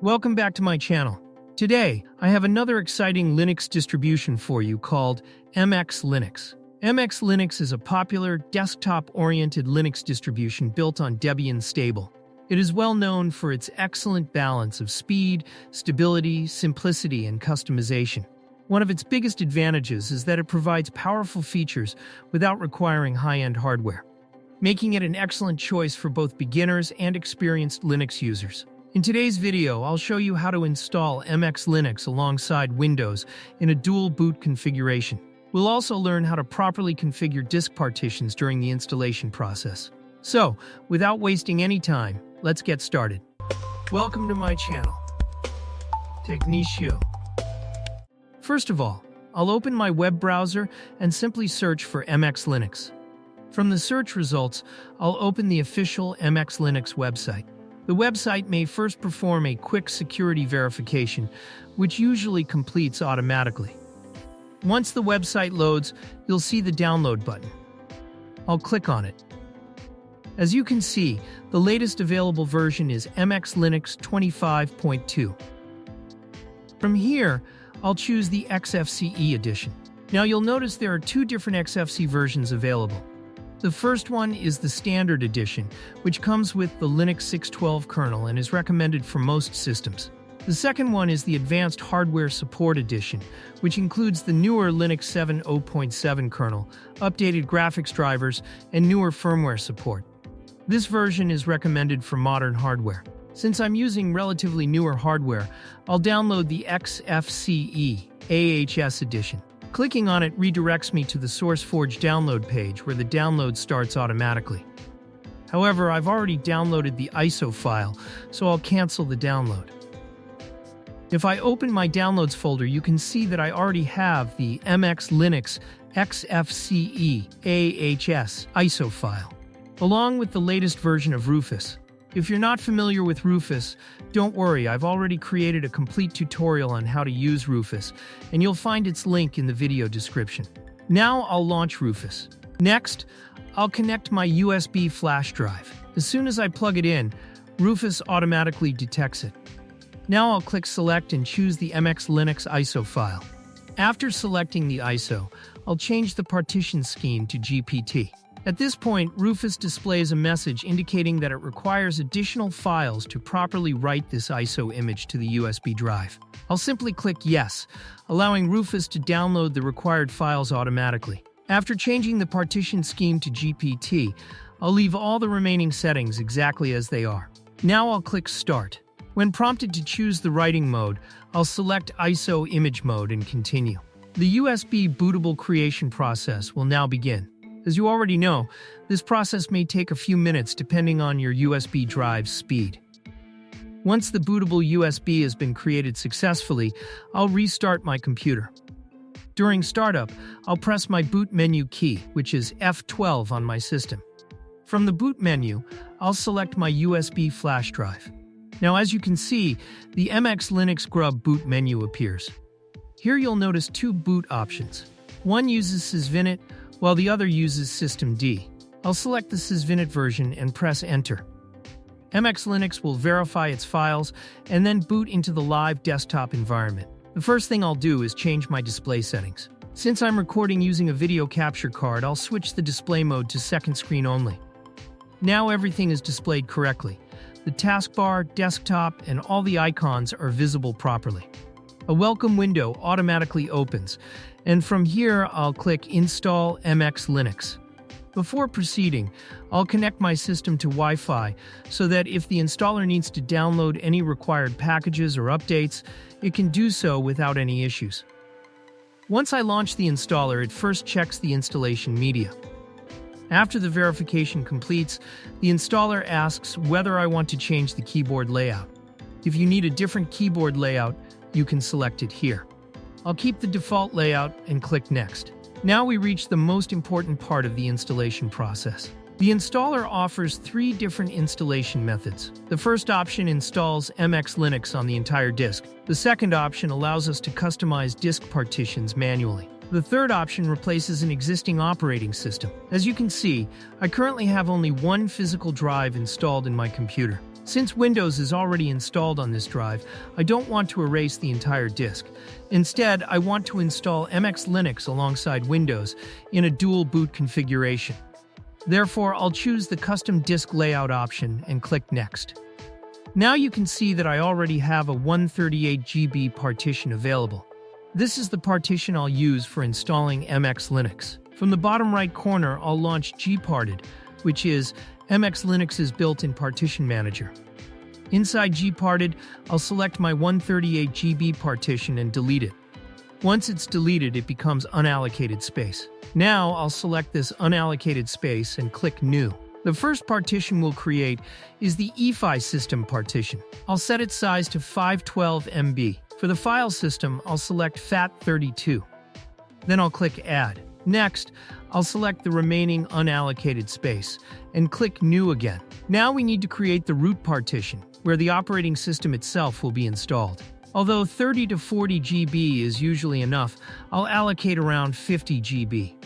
Welcome back to my channel. Today, I have another exciting Linux distribution for you called MX Linux. MX Linux is a popular, desktop-oriented Linux distribution built on Debian stable. It is well known for its excellent balance of speed, stability, simplicity, and customization. One of its biggest advantages is that it provides powerful features without requiring high-end hardware, making it an excellent choice for both beginners and experienced Linux users. In today's video, I'll show you how to install MX Linux alongside Windows in a dual boot configuration. We'll also learn how to properly configure disk partitions during the installation process. So, without wasting any time, let's get started. Welcome to my channel, Technicio. First of all, I'll open my web browser and simply search for MX Linux. From the search results, I'll open the official MX Linux website. The website may first perform a quick security verification, which usually completes automatically. Once the website loads, you'll see the download button. I'll click on it. As you can see, the latest available version is MX Linux 25.2. From here, I'll choose the XFCE edition. Now you'll notice there are two different XFCE versions available. The first one is the Standard Edition, which comes with the Linux 6.12 kernel and is recommended for most systems. The second one is the Advanced Hardware Support Edition, which includes the newer Linux 7.0.7 kernel, updated graphics drivers, and newer firmware support. This version is recommended for modern hardware. Since I'm using relatively newer hardware, I'll download the XFCE AHS edition. Clicking on it redirects me to the SourceForge download page where the download starts automatically. However, I've already downloaded the ISO file, so I'll cancel the download. If I open my downloads folder, you can see that I already have the MX Linux XFCE AHS ISO file, along with the latest version of Rufus. If you're not familiar with Rufus, don't worry, I've already created a complete tutorial on how to use Rufus, and you'll find its link in the video description. Now I'll launch Rufus. Next, I'll connect my USB flash drive. As soon as I plug it in, Rufus automatically detects it. Now I'll click Select and choose the MX Linux ISO file. After selecting the ISO, I'll change the partition scheme to GPT. At this point, Rufus displays a message indicating that it requires additional files to properly write this ISO image to the USB drive. I'll simply click Yes, allowing Rufus to download the required files automatically. After changing the partition scheme to GPT, I'll leave all the remaining settings exactly as they are. Now I'll click Start. When prompted to choose the writing mode, I'll select ISO image mode and continue. The USB bootable creation process will now begin. As you already know, this process may take a few minutes depending on your USB drive's speed. Once the bootable USB has been created successfully, I'll restart my computer. During startup, I'll press my boot menu key, which is F12 on my system. From the boot menu, I'll select my USB flash drive. Now, as you can see, the MX Linux GRUB boot menu appears. Here you'll notice two boot options. One uses sysvinit, while the other uses systemd. I'll select the sysvinit version and press Enter. MX Linux will verify its files and then boot into the live desktop environment. The first thing I'll do is change my display settings. Since I'm recording using a video capture card, I'll switch the display mode to second screen only. Now everything is displayed correctly. The taskbar, desktop, and all the icons are visible properly. A welcome window automatically opens, and from here I'll click Install MX Linux. Before proceeding, I'll connect my system to Wi-Fi so that if the installer needs to download any required packages or updates, it can do so without any issues. Once I launch the installer, it first checks the installation media. After the verification completes, the installer asks whether I want to change the keyboard layout. If you need a different keyboard layout, you can select it here. I'll keep the default layout and click Next. Now we reach the most important part of the installation process. The installer offers three different installation methods. The first option installs MX Linux on the entire disk. The second option allows us to customize disk partitions manually. The third option replaces an existing operating system. As you can see, I currently have only one physical drive installed in my computer. Since Windows is already installed on this drive, I don't want to erase the entire disk. Instead, I want to install MX Linux alongside Windows in a dual boot configuration. Therefore, I'll choose the custom disk layout option and click Next. Now you can see that I already have a 138 GB partition available. This is the partition I'll use for installing MX Linux. From the bottom right corner, I'll launch gparted, which is MX Linux's built-in partition manager. Inside gparted, I'll select my 138 GB partition and delete it. Once it's deleted, it becomes unallocated space. Now I'll select this unallocated space and click New. The first partition we'll create is the UEFI system partition. I'll set its size to 512 MB. For the file system, I'll select FAT32. Then I'll click Add. Next, I'll select the remaining unallocated space and click New again. Now we need to create the root partition, where the operating system itself will be installed. Although 30 to 40 GB is usually enough, I'll allocate around 50 GB.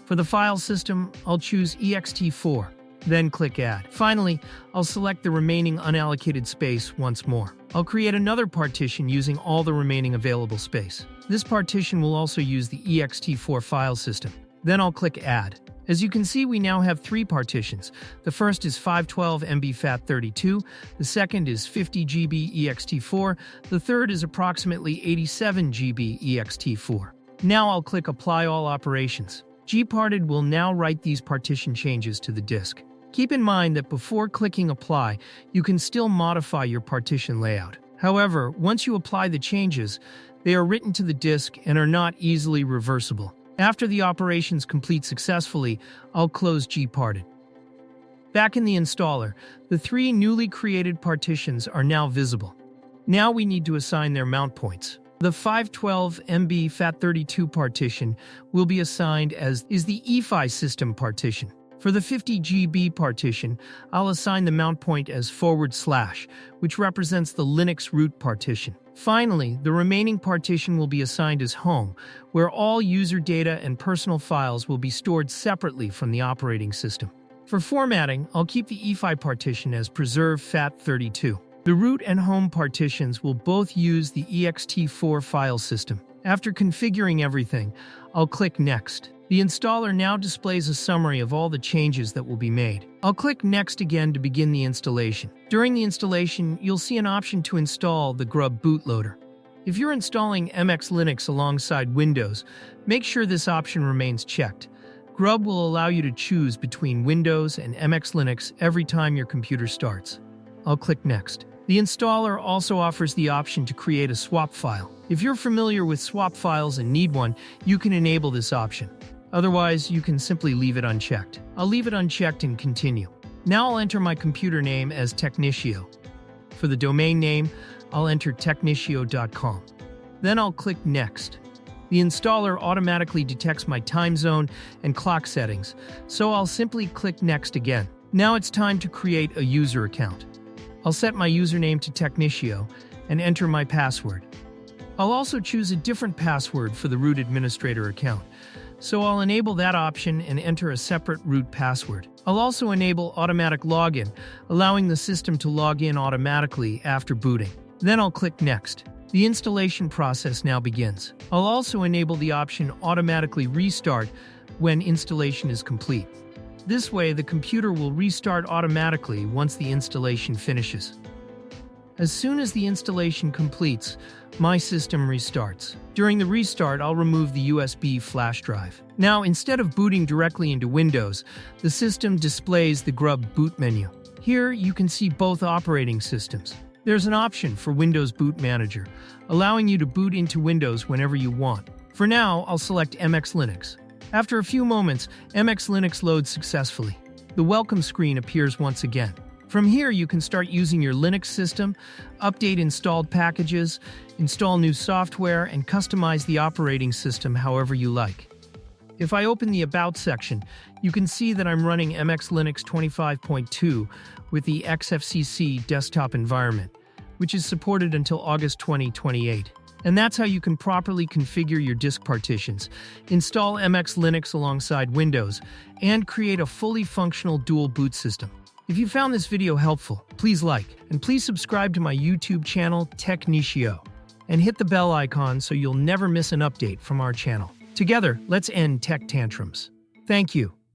For the file system, I'll choose ext4, then click Add. Finally, I'll select the remaining unallocated space once more. I'll create another partition using all the remaining available space. This partition will also use the ext4 file system. Then I'll click Add. As you can see, we now have 3 partitions. The first is 512 MB FAT32, the second is 50 GB ext4, the third is approximately 87 GB ext4. Now I'll click Apply All Operations. gparted will now write these partition changes to the disk. Keep in mind that before clicking Apply, you can still modify your partition layout. However, once you apply the changes, they are written to the disk and are not easily reversible. After the operations complete successfully, I'll close gparted. Back in the installer, the 3 newly created partitions are now visible. Now we need to assign their mount points. The 512 MB FAT32 partition will be assigned as is the UEFI system partition. For the 50 GB partition, I'll assign the mount point as /, which represents the Linux root partition. Finally, the remaining partition will be assigned as home, where all user data and personal files will be stored separately from the operating system. For formatting, I'll keep the UEFI partition as preserve FAT32. The root and home partitions will both use the ext4 file system. After configuring everything, I'll click Next. The installer now displays a summary of all the changes that will be made. I'll click Next again to begin the installation. During the installation, you'll see an option to install the GRUB bootloader. If you're installing MX Linux alongside Windows, make sure this option remains checked. GRUB will allow you to choose between Windows and MX Linux every time your computer starts. I'll click Next. The installer also offers the option to create a swap file. If you're familiar with swap files and need one, you can enable this option. Otherwise, you can simply leave it unchecked. I'll leave it unchecked and continue. Now I'll enter my computer name as Technicio. For the domain name, I'll enter technicio.com. Then I'll click Next. The installer automatically detects my time zone and clock settings, so I'll simply click Next again. Now it's time to create a user account. I'll set my username to Technicio and enter my password. I'll also choose a different password for the root administrator account, so I'll enable that option and enter a separate root password. I'll also enable automatic login, allowing the system to log in automatically after booting. Then I'll click Next. The installation process now begins. I'll also enable the option Automatically Restart when installation is complete. This way, the computer will restart automatically once the installation finishes. As soon as the installation completes, my system restarts. During the restart, I'll remove the USB flash drive. Now, instead of booting directly into Windows, the system displays the GRUB boot menu. Here, you can see both operating systems. There's an option for Windows Boot Manager, allowing you to boot into Windows whenever you want. For now, I'll select MX Linux. After a few moments, MX Linux loads successfully. The welcome screen appears once again. From here, you can start using your Linux system, update installed packages, install new software, and customize the operating system however you like. If I open the About section, you can see that I'm running MX Linux 25.2 with the XFCE desktop environment, which is supported until August 2028. And that's how you can properly configure your disk partitions, install MX Linux alongside Windows, and create a fully functional dual boot system. If you found this video helpful, please like, and please subscribe to my YouTube channel, Technicio, and hit the bell icon so you'll never miss an update from our channel. Together, let's end tech tantrums. Thank you.